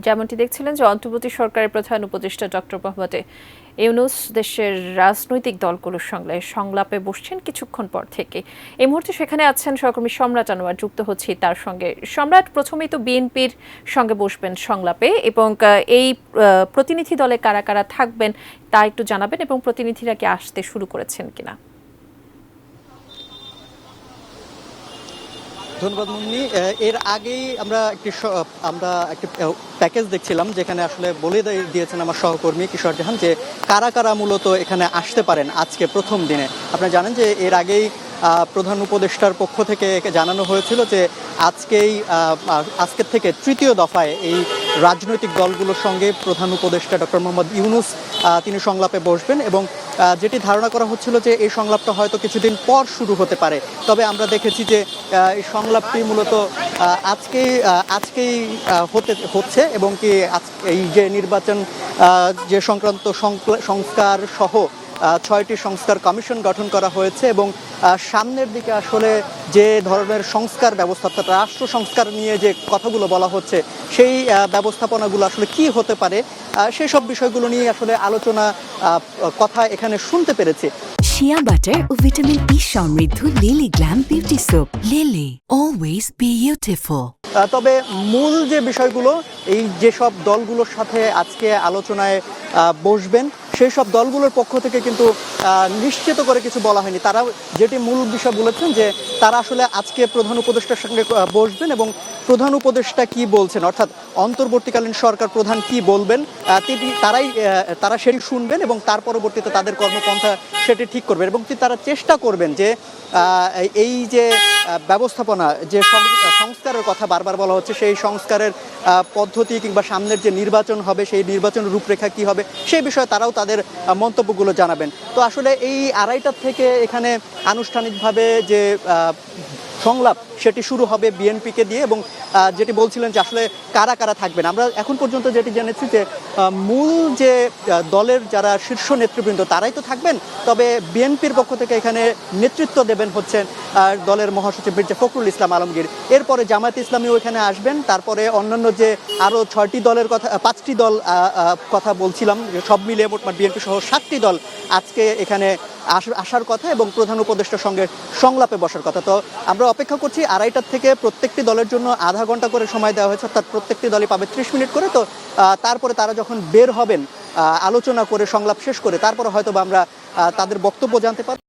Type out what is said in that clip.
যেমনটি দেখছিলেন যে অন্তর্বর্তী সরকারের প্রধান উপদেষ্টা ডক্টর মোহাম্মদ ইউনূস দেশের রাজনৈতিক দলগুলোর সঙ্গে সংলাপে বসছেন কিছুক্ষণ পর থেকে। এই মুহূর্তে সেখানে আছেন সহকর্মী সম্রাট আনোয়ার, যুক্ত হচ্ছি তার সঙ্গে। সম্রাট, প্রথমেই তো বিএনপির সঙ্গে বসবেন সংলাপে, এবং এই প্রতিনিধি দলে কারা কারা থাকবেন তা একটু জানাবেন, এবং প্রতিনিধিরা কি আসতে শুরু করেছেন কিনা? ধন্যবাদ মুন্নি। এর আগেই আমরা একটি প্যাকেজ দেখছিলাম, যেখানে আসলে বলে দিয়েছেন আমার সহকর্মী কিশোর জাহান যে কারা কারা মূলত এখানে আসতে পারেন আজকে প্রথম দিনে। আপনারা জানেন যে এর আগেই প্রধান উপদেষ্টার পক্ষ থেকে জানানো হয়েছিল যে আজকের থেকে তৃতীয় দফায় এই রাজনৈতিক দলগুলোর সঙ্গে প্রধান উপদেষ্টা ডক্টর মোহাম্মদ ইউনূস তিনি সংলাপে বসবেন, এবং যেটি ধারণা করা হচ্ছিল যে এই সংলাপটা হয়তো কিছুদিন পর শুরু হতে পারে। তবে আমরা দেখেছি যে এই সংলাপটি মূলত আজকেই হচ্ছে, এবং কি এই যে নির্বাচন যে সংক্রান্ত সংস্কার সহ 6টি সংস্কার কমিশন গঠন করা হয়েছে, এবং সামনের দিকে আসলে যে ধরনের সংস্কার ব্যবস্থা অর্থাৎ রাষ্ট্র সংস্কার নিয়ে যে কথাগুলো বলা হচ্ছে সেই ব্যবস্থাপনাগুলো আসলে কি হতে পারে, সেই সব বিষয়গুলো নিয়ে আসলে আলোচনা কথা এখানে শুনতে পেরেছি। শিয়া বাটার ও ভিটামিন ই সমৃদ্ধ lily glam beauty soap. Lily, always beautiful. তবে মূল যে বিষয়গুলো, এই যেসব দলগুলোর সাথে আজকে আলোচনায় বসবেন সেই সব দলগুলোর পক্ষ থেকে কিন্তু নিশ্চিত করে কিছু বলা হয়নি। তারা যেটি মূল বিষয় বলেছেন যে তারা আসলে আজকে প্রধান উপদেষ্টার সঙ্গে বসবেন, এবং প্রধান উপদেষ্টা কি বলছেন অর্থাৎ অন্তর্বর্তীকালীন সরকার প্রধান কি বলবেন তারা সেটি শুনবেন, এবং তার পরবর্তীতে তাদের কর্মপন্থা সেটি ঠিক করবেন, এবং তারা চেষ্টা করবেন যে এই যে ব্যবস্থাপনা যে সংস্কারের কথা বারবার বলা হচ্ছে সেই সংস্কারের পদ্ধতি কিংবা সামনের যে নির্বাচন হবে সেই নির্বাচনের রূপরেখা কি হবে সেই বিষয়ে তারাও তাদের মন্তব্যগুলো জানাবেন। তো আসলে এই 2:30 থেকে এখানে আনুষ্ঠানিকভাবে যে সংলাপ সেটি শুরু হবে বিএনপিকে দিয়ে, এবং যেটি বলছিলেন যে আসলে কারা কারা থাকবেন, আমরা এখন পর্যন্ত যেটি জেনেছি যে মূল যে দলের যারা শীর্ষ নেতৃবৃন্দ তারাই তো থাকবেন, তবে বিএনপির পক্ষ থেকে এখানে নেতৃত্ব দেবেন হচ্ছেন দলের মহাসচিব মির্জা ফখরুল ইসলাম আলমগীর। এরপরে জামায়াতে ইসলামীও এখানে আসবেন, তারপরে অন্যান্য যে আরও 6টি দলের কথা 5টি দল কথা বলছিলাম, সব মিলিয়ে মোটমাট বিএনপি সহ 7টি দল আজকে এখানে আসার কথা এবং প্রধান উপদেষ্টার সঙ্গে সংলাপে বসার কথা। তো আমরা অপেক্ষা করছি 2:30 থেকে প্রত্যেকটি দলের জন্য আধা ঘন্টা করে সময় দেওয়া হয়েছে, অর্থাৎ প্রত্যেকটি দলই পাবে 30 মিনিট করে। তো তারপরে তারা যখন বের হবেন আলোচনা করে সংলাপ শেষ করে, তারপরে হয়তো আমরা তাদের বক্তব্য জানতে পারব।